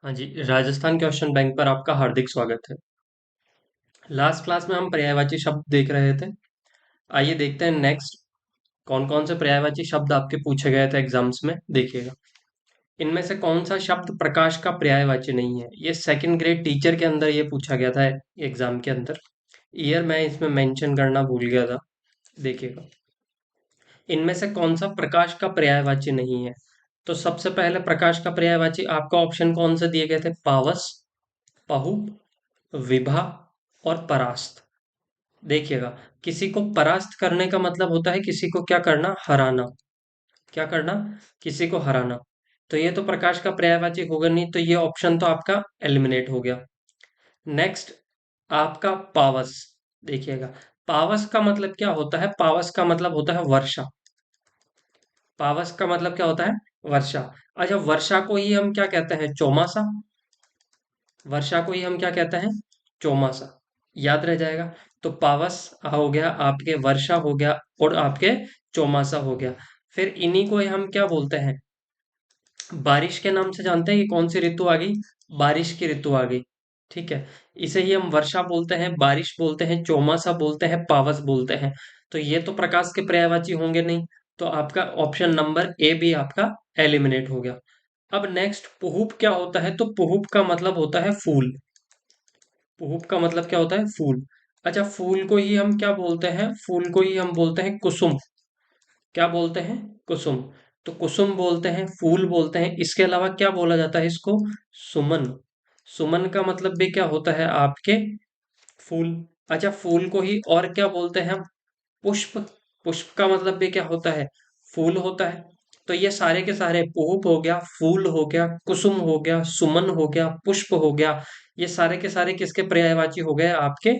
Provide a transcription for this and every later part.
हाँ जी, Rajasthan question bank पर आपका हार्दिक स्वागत है। लास्ट क्लास में हम पर्यायवाची शब्द देख रहे थे। आइए देखते हैं नेक्स्ट कौन कौन से पर्यायवाची शब्द आपके पूछे गए थे एग्जाम्स में। देखिएगा, इनमें से कौन सा शब्द प्रकाश का पर्यायवाची नहीं है। ये सेकंड ग्रेड टीचर के अंदर ये पूछा गया था एग्जाम के अंदर। ईयर मैं इसमें मेंशन करना भूल गया था। देखिएगा, इनमें से कौन सा प्रकाश का पर्यायवाची नहीं है। तो सबसे पहले प्रकाश का पर्यायवाची आपका ऑप्शन कौन से दिए गए थे? पावस, पहु, विभा और परास्त। देखिएगा, किसी को परास्त करने का मतलब होता है किसी को क्या करना? हराना। क्या करना? किसी को हराना। तो ये तो प्रकाश का पर्यायवाची होगा नहीं, तो ये ऑप्शन तो आपका एलिमिनेट हो गया। नेक्स्ट आपका पावस। देखिएगा, पावस का मतलब क्या होता है? पावस का मतलब होता है वर्षा। पावस का मतलब क्या होता है? वर्षा। अच्छा, वर्षा को ही हम क्या कहते हैं? चौमासा। वर्षा को ही हम क्या कहते हैं? चौमासा। याद रह जाएगा। तो पावस हो गया, आपके वर्षा हो गया, और आपके चौमासा हो गया। फिर इन्हीं को हम क्या बोलते हैं? बारिश के नाम से जानते हैं कि कौन सी ऋतु आ गई? बारिश की ऋतु आ गई। ठीक है, इसे ही हम वर्षा बोलते हैं, बारिश बोलते हैं, चौमासा बोलते हैं, पावस बोलते हैं। तो ये तो प्रकाश के पर्यायवाची होंगे नहीं। तो आपका ऑप्शन नंबर ए भी आपका एलिमिनेट हो गया। अब नेक्स्ट पुहुप क्या होता है? तो पुहुप का मतलब होता है फूल। पुहुप का मतलब क्या होता है? फूल। अच्छा, फूल को ही हम क्या बोलते हैं? फूल को ही हम बोलते हैं कुसुम। क्या बोलते हैं? कुसुम। तो कुसुम बोलते हैं, फूल बोलते हैं, इसके अलावा क्या बोला जाता है इसको? सुमन। सुमन का मतलब भी क्या होता है आपके? फूल। अच्छा, फूल को ही और क्या बोलते हैं हम? पुष्प। पुष्प का मतलब भी क्या होता है? फूल होता है। तो ये सारे के सारे पुष्प हो गया, फूल हो गया, कुसुम हो गया, सुमन हो गया, पुष्प हो गया, ये सारे के सारे किसके पर्यायवाची हो गए? आपके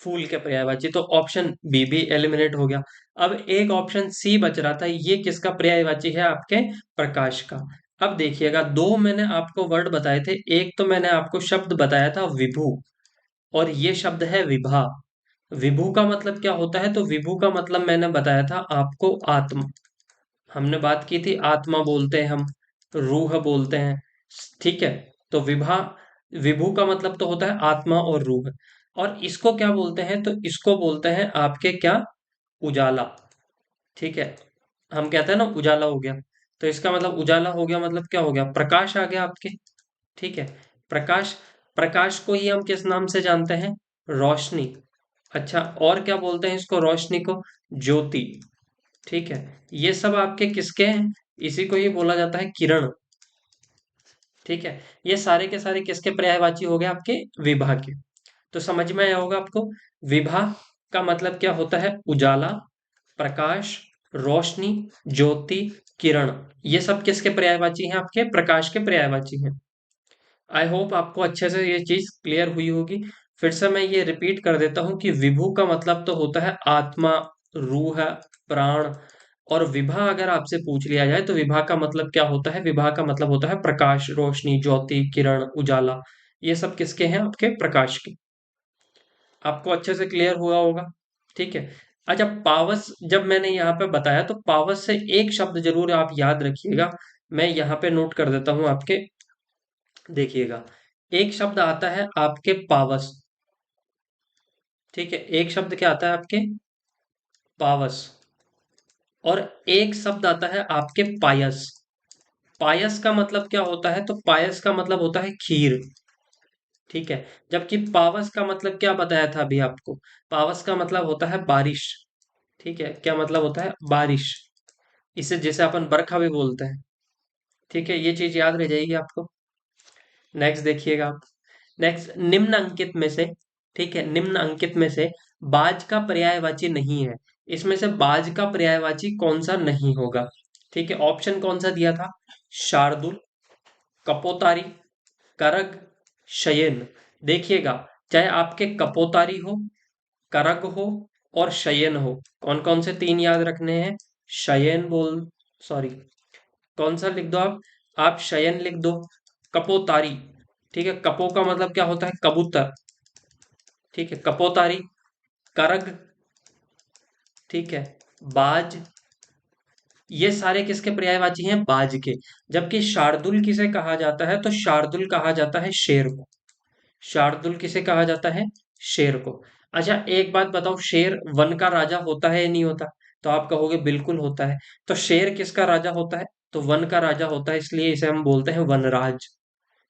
फूल के पर्यायवाची। तो ऑप्शन बी भी एलिमिनेट हो गया। अब एक ऑप्शन सी बच रहा था, ये किसका पर्यायवाची है? आपके प्रकाश का। अब देखिएगा, दो मैंने आपको वर्ड बताए थे। एक तो मैंने आपको शब्द बताया था विभु, और ये शब्द है विभा। विभु का मतलब क्या होता है? तो विभु का मतलब मैंने बताया था आपको आत्मा। हमने बात की थी, आत्मा बोलते हैं हम, रूह बोलते हैं। ठीक है। तो विभा, विभु का मतलब तो होता है आत्मा और रूह। और इसको क्या बोलते हैं? तो इसको बोलते हैं आपके क्या? उजाला। ठीक है, हम कहते हैं ना उजाला हो गया। तो इसका मतलब उजाला हो गया मतलब क्या हो गया? प्रकाश आ गया आपके। ठीक है, प्रकाश। प्रकाश को ही हम किस नाम से जानते हैं? रोशनी। अच्छा, और क्या बोलते हैं इसको? रोशनी को ज्योति। ठीक है, ये सब आपके किसके हैं? इसी को ही बोला जाता है किरण। ठीक है, ये सारे के सारे किसके पर्यायवाची हो गए? आपके विभा के। तो समझ में आया होगा आपको। विभा का मतलब क्या होता है? उजाला, प्रकाश, रोशनी, ज्योति, किरण। ये सब किसके पर्यायवाची हैं? आपके प्रकाश के पर्यायवाची हैं। आई होप आपको अच्छे से ये चीज क्लियर हुई होगी। फिर से मैं ये रिपीट कर देता हूँ कि विभु का मतलब तो होता है आत्मा, रूह, प्राण। और विभा अगर आपसे पूछ लिया जाए तो विभा का मतलब क्या होता है? विभा का मतलब होता है प्रकाश, रोशनी, ज्योति, किरण, उजाला। ये सब किसके हैं? आपके प्रकाश के। आपको अच्छे से क्लियर हुआ होगा। ठीक है। अच्छा, पावस जब मैंने यहाँ पे बताया तो पावस से एक शब्द जरूर आप याद रखिएगा। मैं यहाँ पे नोट कर देता हूँ आपके। देखिएगा, एक शब्द आता है आपके पावस। ठीक है, एक शब्द क्या आता है आपके? पावस। और एक शब्द आता है आपके पायस। पायस का मतलब क्या होता है? तो पायस का मतलब होता है खीर। ठीक है, जबकि पावस का मतलब क्या बताया था अभी आपको? पावस का मतलब होता है बारिश। ठीक है, क्या मतलब होता है? बारिश। इसे जैसे अपन बरखा भी बोलते हैं। ठीक है, ये चीज याद रह जाएगी आपको। नेक्स्ट देखिएगा आप। नेक्स्ट निम्न अंकित में से, ठीक है, निम्न अंकित में से बाज का पर्यायवाची नहीं है। इसमें से बाज का पर्यायवाची कौन सा नहीं होगा? ठीक है, ऑप्शन कौन सा दिया था? शार्दुल, कपोतारी, करग, शयन। देखिएगा, चाहे आपके कपोतारी हो, करग हो और शयन हो, कौन कौन से तीन याद रखने हैं? शयन बोल, सॉरी, कौन सा लिख दो आप शयन लिख दो, कपोतारी। ठीक है, कपो का मतलब क्या होता है? कबूतर। ठीक है, कपोतारी, करग, ठीक है, बाज, ये सारे किसके पर्यायवाची हैं? बाज के। जबकि शार्दुल किसे कहा जाता है? तो शार्दुल कहा जाता है शेर को। शार्दुल किसे कहा जाता है? शेर को। अच्छा एक बात बताओ, शेर वन का राजा होता है या नहीं होता? तो आप कहोगे बिल्कुल होता है। तो शेर किसका राजा होता है? तो वन का राजा होता है, इसलिए इसे हम बोलते हैं वनराज।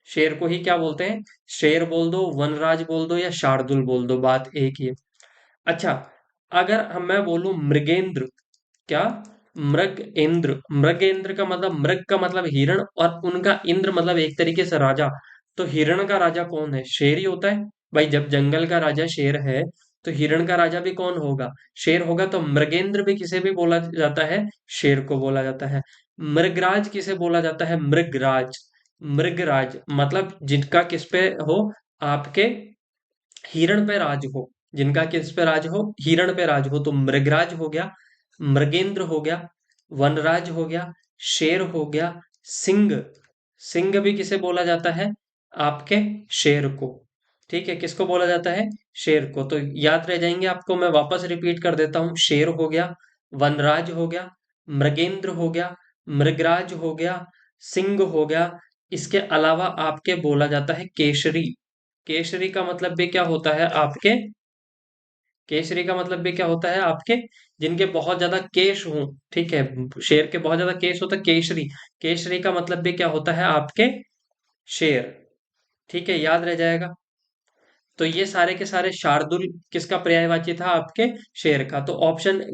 शेर को ही क्या बोलते हैं? शेर बोल दो, वनराज बोल दो, या शार्दुल बोल दो, बात एक ही है। अच्छा, अगर हम मैं बोलूं मृगेंद्र, क्या? मृग इंद्र। मृगेंद्र का मतलब, मृग का मतलब हिरण, और उनका इंद्र मतलब एक तरीके से राजा। तो हिरण का राजा कौन है? शेर ही होता है। भाई जब जंगल का राजा शेर है, तो हिरण का राजा भी कौन होगा? शेर होगा। तो मृगेंद्र भी किसे भी बोला जाता है? शेर को बोला जाता है। मृगराज किसे बोला जाता है? मृगराज। मृगराज मतलब जिनका किस पे हो? आपके हिरण पे राज हो। जिनका किस पे राज हो? हिरण पे राज हो। तो मृगराज हो गया, मृगेंद्र हो गया, वनराज हो गया, शेर हो गया, सिंह। सिंह भी किसे बोला जाता है? आपके शेर को। ठीक है, किसको बोला जाता है? शेर को। तो याद रह जाएंगे आपको, मैं वापस रिपीट कर देता हूं। शेर हो गया, वनराज हो गया, मृगेंद्र हो गया, मृगराज हो गया, सिंह हो गया। इसके अलावा आपके बोला जाता है केशरी। केसरी का मतलब भी क्या होता है आपके? केसरी का मतलब भी क्या होता है आपके? जिनके बहुत ज्यादा केश हों। ठीक है, शेर के बहुत ज्यादा केश होता है केसरी। केसरी का मतलब भी क्या होता है आपके? शेर। ठीक है, याद रह जाएगा। तो ये सारे के सारे शार्दुल किसका पर्यायवाची था? आपके शेर का। तो ऑप्शन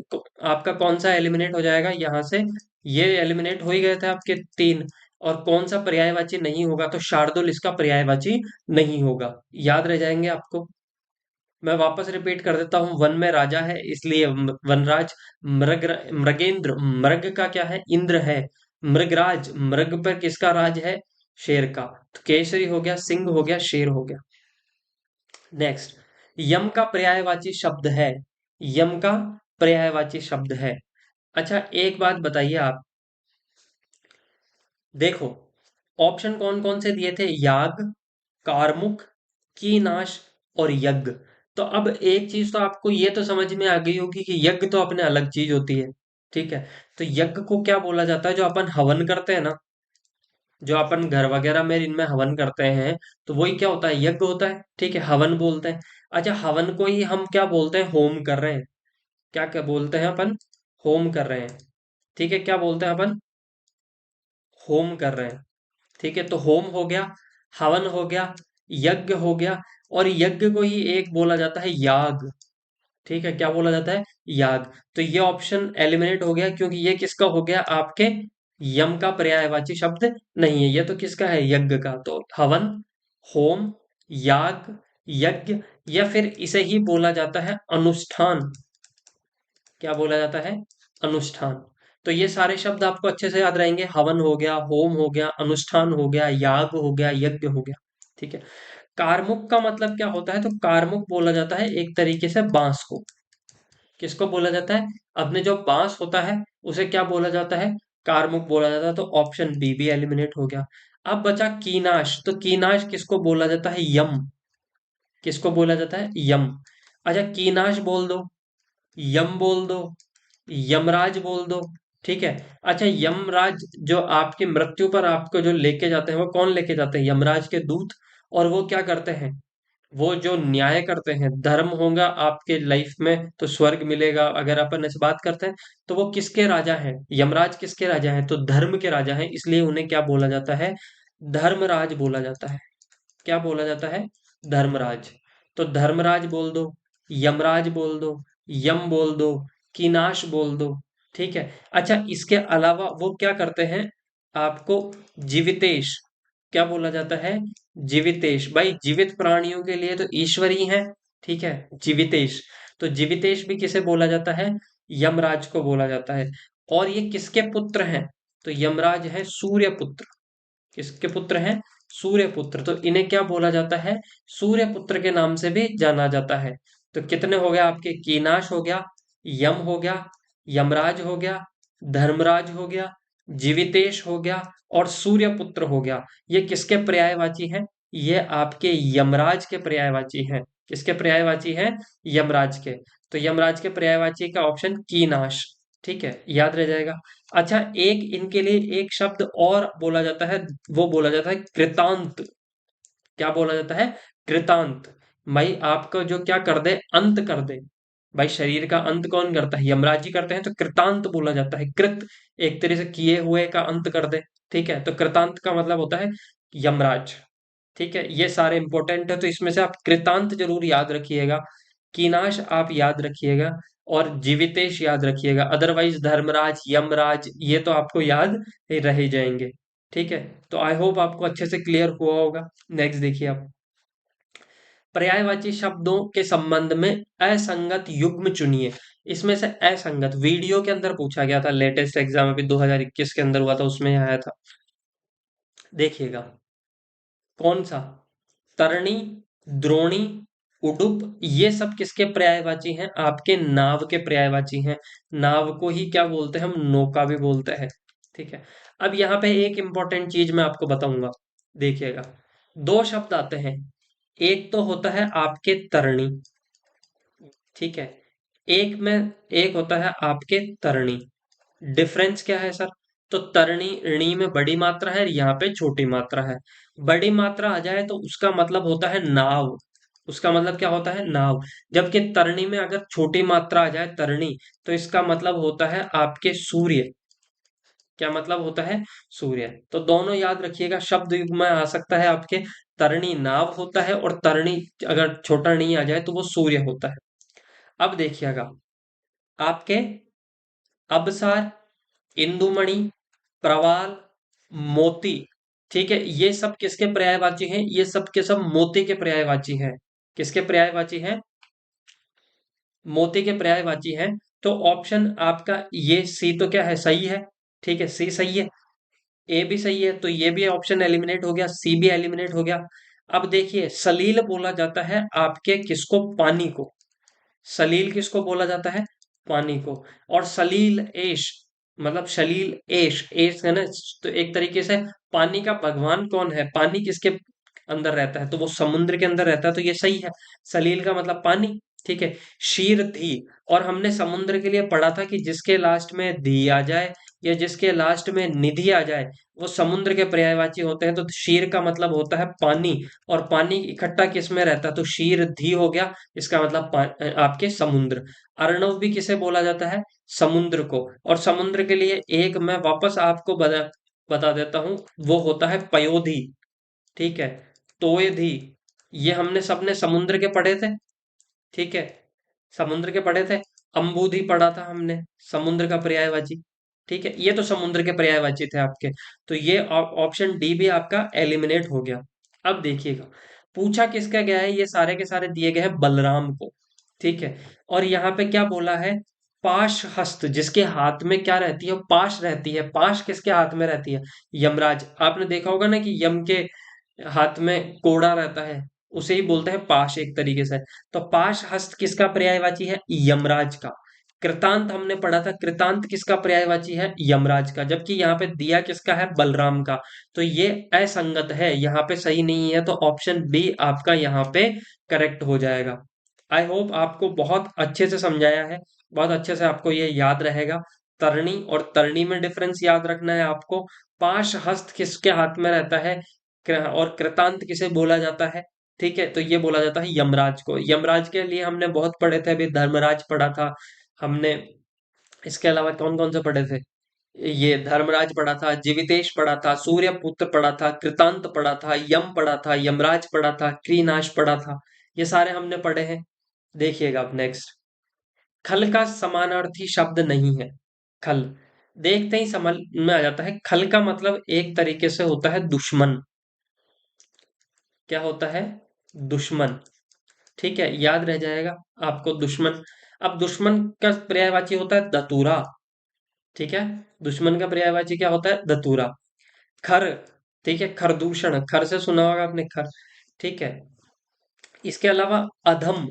आपका कौन सा एलिमिनेट हो जाएगा यहां से? ये एलिमिनेट हो ही गए थे आपके तीन। और कौन सा पर्यायवाची नहीं होगा? तो शार्दुल इसका पर्यायवाची नहीं होगा। याद रह जाएंगे आपको। मैं वापस रिपीट कर देता हूँ। वन में राजा है इसलिए वनराज। मृग, मृगेंद्र, मृग का क्या है? इंद्र है। मृगराज, मृग पर किसका राज है? शेर का। तो केसरी हो गया, सिंह हो गया, शेर हो गया। नेक्स्ट, यम का पर्यायवाची शब्द है। यम का पर्यायवाची शब्द है। अच्छा एक बात बताइए आप, देखो ऑप्शन कौन कौन से दिए थे? याग, कारमुक, कीनाश और यज्ञ। तो अब एक चीज तो आपको ये तो समझ में आ गई होगी कि यज्ञ तो अपने अलग चीज होती है। ठीक है, तो यज्ञ को क्या बोला जाता है? जो अपन हवन करते हैं ना, जो अपन घर वगैरह में इनमें हवन करते हैं, तो वही क्या होता है? यज्ञ होता है। ठीक है, हवन बोलते हैं। अच्छा हवन को ही हम क्या बोलते हैं? होम कर रहे हैं। क्या क्या बोलते हैं अपन? होम कर रहे हैं। ठीक है, क्या बोलते हैं अपन? होम कर रहे हैं। ठीक है, तो होम हो गया, हवन हो गया, यज्ञ हो गया, और यज्ञ को ही एक बोला जाता है याग। ठीक है, क्या बोला जाता है? याग। तो ये ऑप्शन एलिमिनेट हो गया, क्योंकि ये किसका हो गया? आपके यम का पर्यायवाची शब्द नहीं है। ये तो किसका है? यज्ञ का। तो हवन, होम, याग, यज्ञ, या फिर इसे ही बोला जाता है अनुष्ठान। क्या बोला जाता है? अनुष्ठान। तो ये सारे शब्द आपको अच्छे से याद रहेंगे। हवन हो गया, होम हो गया, अनुष्ठान हो गया, याग हो गया, यज्ञ हो गया। ठीक है, कारमुक का मतलब क्या होता है? तो कारमुक बोला जाता है एक तरीके से बांस को। किसको बोला जाता है? अपने जो बांस होता है उसे क्या बोला जाता है? कारमुक बोला जाता है। तो ऑप्शन बी भी एलिमिनेट हो गया। अब बचा कीनाश। तो कीनाश किसको बोला जाता है? यम। किसको बोला जाता है? यम। अच्छा कीनाश बोल दो, यम बोल दो, यमराज बोल दो। ठीक है। अच्छा यमराज जो आपकी मृत्यु पर आपको जो लेके जाते हैं, वो कौन लेके जाते हैं? यमराज के दूत। और वो क्या करते हैं? वो जो न्याय करते हैं, धर्म होगा आपके लाइफ में तो स्वर्ग मिलेगा, अगर अपन इस बात करते हैं। तो वो किसके राजा हैं? यमराज किसके राजा हैं? तो धर्म के राजा हैं, इसलिए उन्हें क्या बोला जाता है? धर्मराज बोला जाता है। क्या बोला जाता है? धर्मराज। तो धर्मराज बोल दो, यमराज बोल दो, यम बोल दो, कीनाश बोल दो। ठीक है। अच्छा इसके अलावा वो क्या करते हैं? आपको जीवितेश, क्या बोला जाता है? जीवितेश। भाई जीवित प्राणियों के लिए तो ईश्वर ही है। ठीक है, जीवितेश। तो जीवितेश भी किसे बोला जाता है? यमराज को बोला जाता है। और ये किसके पुत्र हैं? तो यमराज है सूर्य पुत्र। किसके पुत्र हैं? सूर्य पुत्र। तो इन्हें क्या बोला जाता है? सूर्य पुत्र के नाम से भी जाना जाता है। तो कितने हो गया आपके? कीनाश हो गया, यम हो गया, यमराज हो गया, धर्मराज हो गया, जीवितेश हो गया, और सूर्य पुत्र हो गया। ये किसके पर्यायवाची हैं? ये आपके यमराज के पर्यायवाची हैं। किसके पर्यायवाची हैं? यमराज के। तो यमराज के पर्यायवाची का ऑप्शन कीनाश। ठीक है, याद रह जाएगा। अच्छा, एक इनके लिए एक शब्द और बोला जाता है, वो बोला जाता है कृतांत। क्या बोला जाता है? कृतांत। भाई आपका जो क्या कर दे, अंत कर दे। भाई शरीर का अंत कौन करता है? यमराज जी करते हैं, तो कृतांत बोला जाता है। कृत एक तरह से किए हुए का अंत कर दे, ठीक है, तो कृतांत का मतलब होता है यमराज। ठीक है, ये सारे इंपॉर्टेंट है, तो इसमें से आप कृतांत जरूर याद रखिएगा, कीनाश आप याद रखिएगा, और जीवितेश याद रखिएगा। अदरवाइज धर्मराज, यमराज, ये तो आपको याद रह ही जाएंगे। ठीक है, तो आई होप आपको अच्छे से क्लियर हुआ होगा। नेक्स्ट देखिए आप, पर्यायवाची शब्दों के संबंध में असंगत युग्म चुनिए। इसमें से असंगत वीडियो के अंदर पूछा गया था, लेटेस्ट एग्जाम अभी 2021 के अंदर हुआ था, उसमें आया था। देखिएगा कौन सा, तरणी, द्रोणी, उडुप, ये सब किसके पर्यायवाची हैं? आपके नाव के पर्यायवाची हैं। नाव को ही क्या बोलते हैं हम? नौका भी बोलते हैं। ठीक है, अब यहाँ पे एक इंपॉर्टेंट चीज मैं आपको बताऊंगा। देखिएगा, दो शब्द आते हैं। एक तो होता है आपके तरणी, ठीक है, एक में एक होता है आपके तरणी। डिफरेंस क्या है सर? तो तरणी णी में बड़ी मात्रा है, यहाँ पे छोटी मात्रा है। बड़ी मात्रा आ जाए तो उसका मतलब होता है नाव, उसका मतलब क्या होता है? नाव। जबकि तरणी में अगर छोटी मात्रा आ जाए, तरणी, तो इसका मतलब होता है आपके सूर्य। क्या मतलब होता है? सूर्य। तो दोनों याद रखिएगा, शब्द युग में आ सकता है आपके, तरणी नाव होता है, और तरणी अगर छोटा नहीं आ जाए तो वो सूर्य होता है। अब देखिएगा आपके अबसार, इंदुमणि, प्रवाल, मोती, ठीक है, ये सब किसके पर्यायवाची हैं? ये सब के सब मोती के पर्यायवाची हैं। किसके पर्यायवाची हैं? मोती के पर्यायवाची हैं। तो ऑप्शन आपका ये सी तो क्या है? सही है। ठीक है, सी सही है, ए भी सही है, तो ये भी ऑप्शन एलिमिनेट हो गया, सी भी एलिमिनेट हो गया। अब देखिए, सलील बोला जाता है आपके किसको? पानी को। सलील किसको बोला जाता है? पानी को। और सलील एश, मतलब सलील एश, एश है ना, तो एक तरीके से पानी का भगवान कौन है? पानी किसके अंदर रहता है? तो वो समुद्र के अंदर रहता है, तो ये सही है। सलील का मतलब पानी। ठीक है, शीर धी, और हमने समुद्र के लिए पढ़ा था कि जिसके लास्ट में धी आ जाए या जिसके लास्ट में निधि आ जाए, वो समुद्र के पर्यायवाची होते हैं। तो शीर का मतलब होता है पानी, और पानी इकट्ठा किस में रहता है? तो शीर धी हो गया, इसका मतलब आपके समुद्र। अर्णव भी किसे बोला जाता है? समुद्र को। और समुद्र के लिए एक मैं वापस आपको बता देता हूं, वो होता है पयोधी। ठीक है, तोयधी, ये हमने सबने समुद्र के पढ़े थे। ठीक है, समुद्र के पढ़े थे। अम्बुधि पढ़ा था हमने, समुद्र का पर्यायवाची। ठीक है, ये तो समुद्र के पर्यायवाची थे आपके। तो ये ऑप्शन डी भी आपका एलिमिनेट हो गया। अब देखिएगा, पूछा किसका गया है? ये सारे के सारे दिए गए हैं बलराम को। ठीक है, और यहाँ पे क्या बोला है? पाश हस्त, जिसके हाथ में क्या रहती है? पाश रहती है। पाश किसके हाथ में रहती है? यमराज। आपने देखा होगा ना कि यम के हाथ में कोड़ा रहता है, उसे ही बोलते हैं पाश एक तरीके से। तो पाश हस्त किसका पर्यायवाची है? यमराज का। कृतांत हमने पढ़ा था, कृतांत किसका पर्यायवाची है? यमराज का। जबकि यहाँ पे दिया किसका है? बलराम का। तो ये असंगत है, यहाँ पे सही नहीं है, तो ऑप्शन बी आपका यहाँ पे करेक्ट हो जाएगा। आई होप आपको बहुत अच्छे से समझाया है, बहुत अच्छे से आपको ये याद रहेगा। तरणी और तरणी में डिफरेंस याद रखना है आपको। पाश हस्त किसके हाथ में रहता है? और कृतांत किसे बोला जाता है? ठीक है, तो ये बोला जाता है यमराज को। यमराज के लिए हमने बहुत पढ़े थे, अभी धर्मराज पढ़ा था हमने। इसके अलावा कौन कौन से पढ़े थे? ये धर्मराज पढ़ा था, जीवितेश पढ़ा था, सूर्यपुत्र पढ़ा था, कृतांत पढ़ा था, यम पढ़ा था, यमराज पढ़ा था, क्रीनाश पढ़ा था। ये सारे हमने पढ़े हैं। देखिएगा अब नेक्स्ट, खल का समानार्थी शब्द नहीं है। खल देखते ही समझ में आ जाता है, खल का मतलब एक तरीके से होता है दुश्मन। क्या होता है? दुश्मन। ठीक है, याद रह जाएगा आपको, दुश्मन। अब दुश्मन का पर्यायवाची होता है दतूरा। ठीक है, दुश्मन का पर्यायवाची क्या होता है? दतूरा। खर, ठीक है, खरदूषण, खर से सुना होगा आपने, खर। ठीक है, इसके अलावा अधम,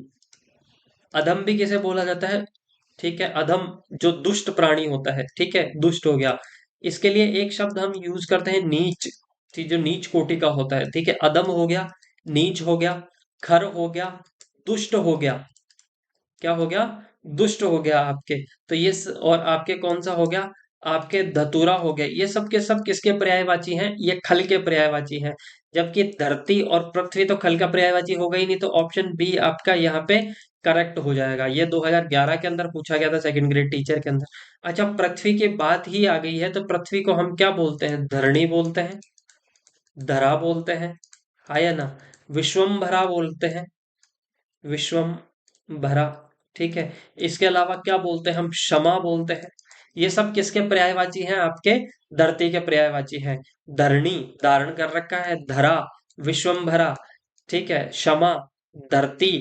अधम भी किसे बोला जाता है? ठीक है, अधम जो दुष्ट प्राणी होता है, ठीक है, दुष्ट हो गया। इसके लिए एक शब्द हम यूज करते हैं, नीच। ठीक, जो नीच कोटि का होता है। ठीक है, अधम हो गया, नीच हो गया, खर हो गया, दुष्ट हो गया। क्या हो गया? दुष्ट हो गया आपके। तो ये और आपके कौन सा हो गया? आपके धतूरा हो गए, ये सब के सब किसके पर्यायवाची हैं? ये खल के पर्यायवाची हैं। जबकि धरती और पृथ्वी तो खल का पर्यायवाची होगा ही नहीं, तो ऑप्शन बी आपका यहाँ पे करेक्ट हो जाएगा। ये 2011 के अंदर पूछा गया था, सेकंड ग्रेड टीचर के अंदर। अच्छा, पृथ्वी की बात ही आ गई है तो पृथ्वी को हम क्या बोलते हैं? धरणी बोलते हैं, धरा बोलते हैं, है या ना? विश्वम्भरा बोलते हैं, विश्वम्भरा। ठीक है। इसके अलावा क्या बोलते हैं हम? क्षमा बोलते हैं। ये सब किसके पर्यायवाची हैं? आपके धरती के पर्यायवाची हैं। धरणी धारण कर रखा है, धरा, विश्वम्भरा, ठीक है, क्षमा, धरती,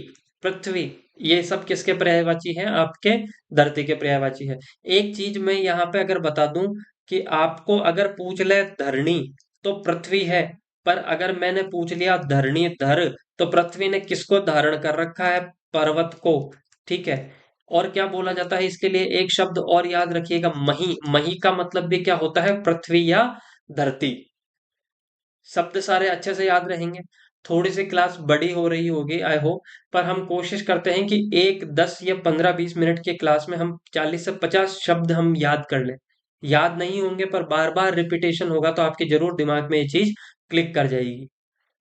पृथ्वी, ये सब किसके पर्यायवाची हैं? आपके धरती के पर्यायवाची है। एक चीज मैं यहाँ पे अगर बता दूं कि आपको अगर पूछ ले धरणी तो पृथ्वी है, पर अगर मैंने पूछ लिया धरणी धर तो पृथ्वी ने किसको धारण कर रखा है? पर्वत को। ठीक है। और क्या बोला जाता है इसके लिए? एक शब्द और याद रखिएगा, मही। मही का मतलब भी क्या होता है? पृथ्वी या धरती। शब्द सारे अच्छे से याद रहेंगे। थोड़ी सी क्लास बड़ी हो रही होगी आई होप, पर हम कोशिश करते हैं कि एक 10 या 15-20 मिनट की क्लास में हम 40 से 50 शब्द हम याद कर लें। याद नहीं होंगे पर बार बार रिपीटेशन होगा तो आपके जरूर दिमाग में ये चीज क्लिक कर जाएगी।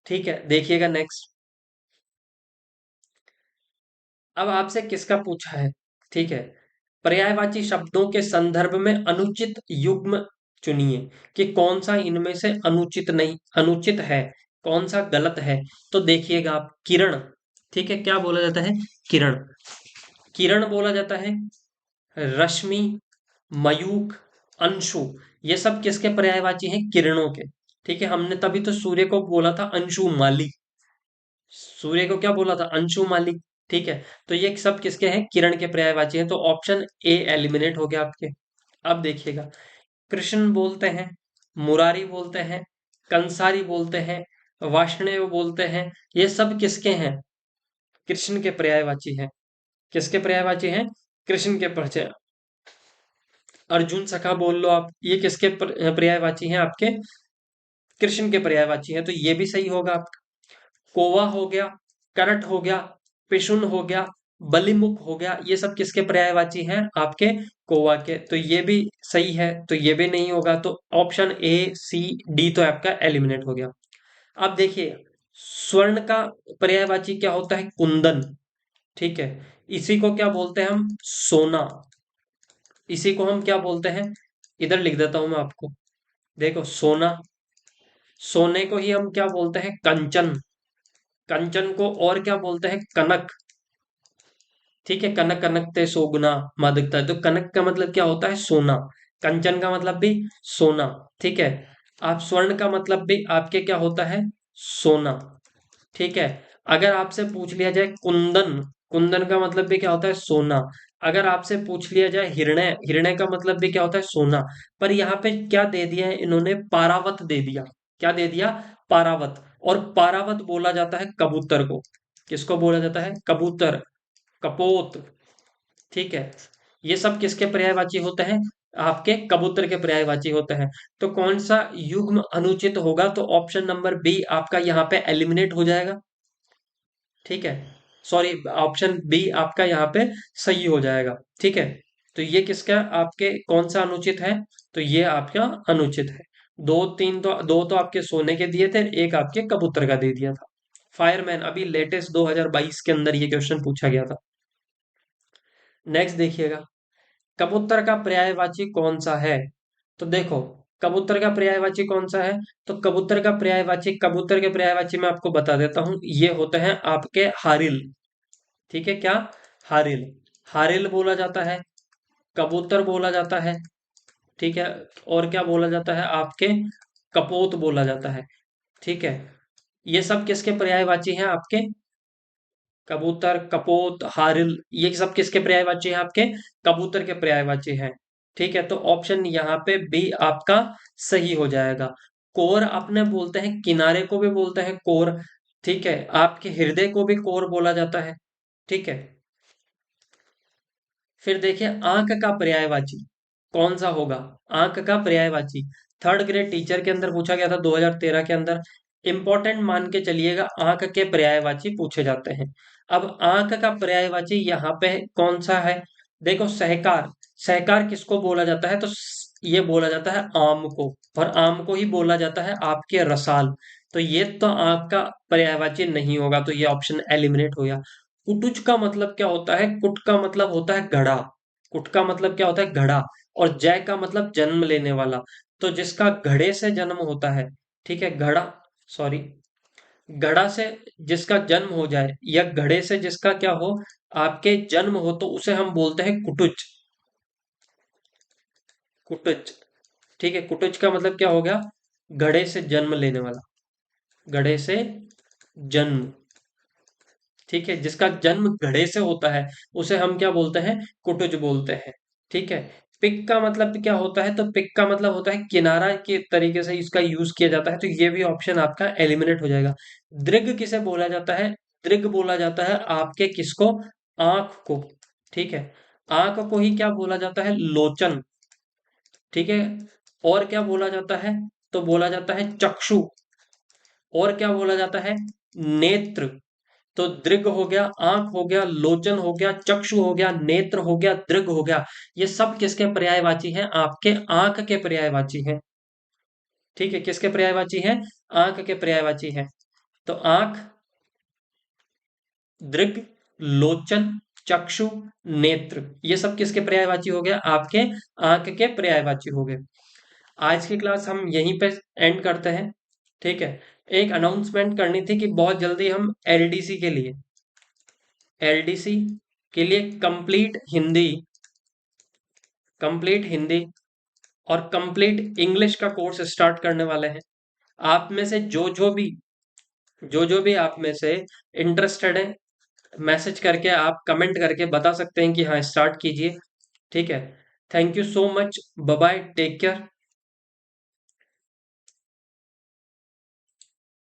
ठीक है, देखिएगा नेक्स्ट। अब आपसे किसका पूछा है? ठीक है। पर्यायवाची शब्दों के संदर्भ में अनुचित युग्म चुनिए कि कौन सा इनमें से अनुचित नहीं, अनुचित है, कौन सा गलत है। तो देखिएगा आप, किरण। ठीक है, क्या बोला जाता है? किरण। किरण बोला जाता है। रश्मि, मयूख, अंशु, ये सब किसके पर्यायवाची हैं? किरणों के। ठीक है, हमने तभी तो सूर्य को बोला था अंशुमाली। सूर्य को क्या बोला था? अंशुमाली। ठीक है। तो ये सब किसके हैं? किरण के पर्यायवाची हैं, तो ऑप्शन ए एलिमिनेट हो गया आपके। अब देखिएगा, कृष्ण बोलते हैं, मुरारी बोलते हैं, कंसारी बोलते हैं, वाष्णेय बोलते हैं, ये सब किसके हैं? कृष्ण के पर्यायवाची हैं। किसके पर्यायवाची हैं? कृष्ण के पर्याय। अर्जुन सखा बोल लो आप, ये किसके पर्यायवाची हैं? आपके कृष्ण के पर्यायवाची हैं, तो ये भी सही होगा आपका। कोवा हो गया, करट हो गया, पिशुन हो गया, बलिमुख हो गया, ये सब किसके पर्यायवाची हैं? आपके कोवा के, तो ये भी सही है, तो ये भी नहीं होगा, तो ऑप्शन ए सी डी तो आपका एलिमिनेट हो गया। अब देखिए, स्वर्ण का पर्यायवाची क्या होता है? कुंदन। ठीक है। इसी को क्या बोलते हैं हम? सोना। इसी को हम क्या बोलते हैं? इधर लिख देता हूं मैं आपको, देखो, सोना। सोने को ही हम क्या बोलते हैं? कंचन। कंचन को और क्या बोलते हैं? कनक। ठीक है, कनक कनकते सोगुना मादकता है, तो कनक का मतलब क्या होता है? सोना। कंचन का मतलब भी सोना। ठीक है। आप स्वर्ण का मतलब भी आपके क्या होता है? सोना। ठीक है। अगर आपसे पूछ लिया जाए कुंदन, कुंदन का मतलब भी क्या होता है? सोना। अगर आपसे पूछ लिया जाए हिरण्य, हिरण्य का मतलब भी क्या होता है? सोना। पर यहाँ पे क्या दे दिया है इन्होंने? पारावत दे दिया। क्या दे दिया? पारावत। और पारावत बोला जाता है कबूतर को। किसको बोला जाता है? कबूतर, कपोत। ठीक है। ये सब किसके पर्यायवाची होते हैं? आपके कबूतर के पर्यायवाची होते हैं। तो कौन सा युग्म अनुचित होगा? तो ऑप्शन नंबर बी आपका यहाँ पे एलिमिनेट हो जाएगा। ठीक है। सॉरी, ऑप्शन बी आपका यहाँ पे सही हो जाएगा। ठीक है। तो ये किसका आपके कौन सा अनुचित है? तो ये आपका अनुचित है। दो तो आपके सोने के दिए थे, एक आपके कबूतर का दे दिया था। फायरमैन अभी लेटेस्ट 2022 के अंदर ये क्वेश्चन पूछा गया था। नेक्स्ट देखिएगा, कबूतर का पर्यायवाची कौन सा है? तो देखो, कबूतर का पर्यायवाची कौन सा है? तो कबूतर का पर्यायवाची, कबूतर के पर्यायवाची मैं आपको बता देता हूं, ये होते हैं आपके हारिल। ठीक है, क्या? हारिल। हारिल बोला जाता है, कबूतर बोला जाता है। ठीक है। और क्या बोला जाता है? आपके कपोत बोला जाता है। ठीक है। ये सब किसके पर्यायवाची हैं? आपके कबूतर, कपोत, हारिल, ये सब किसके पर्यायवाची हैं? आपके कबूतर के पर्यायवाची हैं। ठीक है, तो ऑप्शन यहाँ पे बी आपका सही हो जाएगा। कोर अपने बोलते हैं, किनारे को भी बोलते हैं कोर। ठीक है, आपके हृदय को भी कोर बोला जाता है। ठीक है। फिर देखिए, आंख का पर्यायवाची कौन सा होगा? आंख का पर्यायवाची थर्ड ग्रेड टीचर के अंदर पूछा गया था 2013 के अंदर। इंपॉर्टेंट मान के चलिएगा, आंख के पर्यायवाची पूछे जाते हैं। अब आंख का पर्यायवाची यहाँ पे कौन सा है? देखो, सहकार। सहकार किसको बोला जाता है? तो ये बोला जाता है आम को, और आम को ही बोला जाता है आपके रसाल। तो ये तो आपका पर्यायवाची नहीं होगा, तो ये ऑप्शन एलिमिनेट हो गया। कुटुच का मतलब क्या होता है? कुट का मतलब होता है घड़ा। कुट का मतलब क्या होता है? घड़ा। और जय का मतलब जन्म लेने वाला। तो जिसका घड़े से जन्म होता है, ठीक है, घड़ा, सॉरी, घड़ा से जिसका जन्म हो जाए, या घड़े से जिसका क्या हो, आपके जन्म हो, तो उसे हम बोलते हैं कुटुच। कुटुच, ठीक है, कुटुच का मतलब क्या हो गया? घड़े से जन्म लेने वाला। घड़े से जन्म, ठीक है, जिसका जन्म घड़े से होता है, उसे हम क्या बोलते हैं? कुटुज बोलते हैं। ठीक है। पिक का मतलब क्या होता है? तो पिक का मतलब होता है किनारा के तरीके से इसका यूज किया जाता है, तो ये भी ऑप्शन आपका एलिमिनेट हो जाएगा। दृग किसे बोला जाता है? दृग बोला जाता है आपके किसको? आंख को। ठीक है। आंख को ही क्या बोला जाता है? लोचन। ठीक है। और क्या बोला जाता है? तो बोला जाता है चक्षु। और क्या बोला जाता है? नेत्र। तो दृग हो गया, आंख हो गया, लोचन हो गया, चक्षु हो गया, नेत्र हो गया, दृग हो गया। ये सब किसके पर्यायवाची हैं? आपके आंख के पर्यायवाची हैं। ठीक है, किसके पर्यायवाची हैं? आंख के पर्यायवाची हैं। तो आंख, दृग, लोचन, चक्षु, नेत्र, ये सब किसके पर्यायवाची हो गया? आपके आंख के पर्यायवाची हो गए। आज की क्लास हम यहीं पे एंड करते हैं। ठीक है। एक अनाउंसमेंट करनी थी कि बहुत जल्दी हम एलडीसी के लिए कंप्लीट हिंदी और कंप्लीट इंग्लिश का कोर्स स्टार्ट करने वाले हैं। आप में से जो जो भी आप में से इंटरेस्टेड है, मैसेज करके, आप कमेंट करके बता सकते हैं कि हाँ, स्टार्ट कीजिए। ठीक है। Thank you so much. Bye bye, take care.